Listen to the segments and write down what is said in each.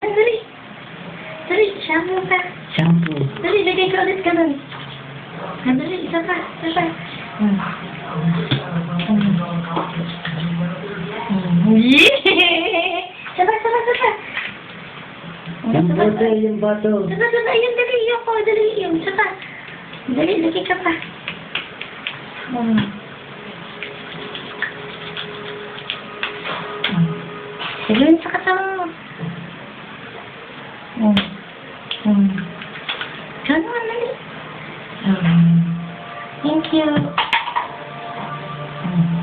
Dali. Dali, shampoo ka. Shampoo. Dali, lagay ka ulit ka nun. Dali, isa pa, isa pa. Yeah! Saba, saba, saba. Yung bato, yung bato. Saba, saba, yun, dali, yung ko, dali, yung, saba. Dali, lagay ka pa. Sige, yun sa katawan mo. Diyan naman, dali. Thank you.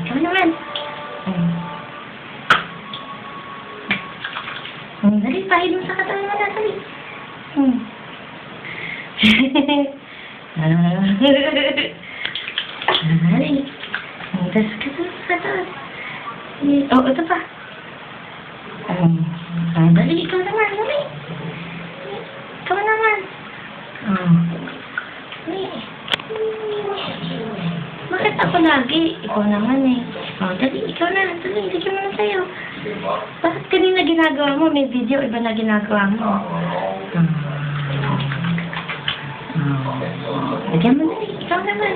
Diyan naman. Dali, pahid mo sa katawan mo, dali. Dali. Tas ka sa katawan. Oh, ito pa. Dali, ikaw naman, dali. Ikaw naman. Dali. Bakit ako lagi? Ikaw naman eh. Dali, ikaw na. Dali, lagyan mo na sa'yo. Bakit kanina ginagawa mo? May video, iba na ginagawa mo. Lagyan mo dali. Ikaw naman.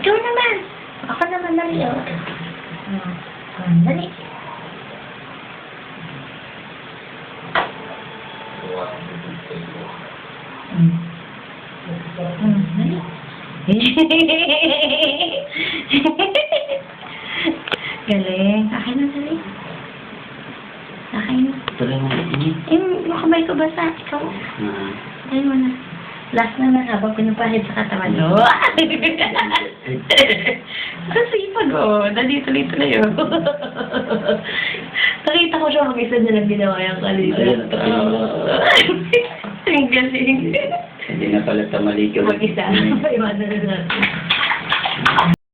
Ikaw naman. Ako naman, dali. Dali. Dali. Galing. Akin na, dali. Akin na. Tuloy mo init. Yung kamay ko basa. Ikaw. Dali mo na. Last na habang pinapahid sa katawan. No? Kasi pag dali tuloy-tuloy Nakita ko siya mag-isa niya lang ginawa yung kalita. Ang galing. Hindi na pala tamaligaw. Mag-isa. Iwanan na natin.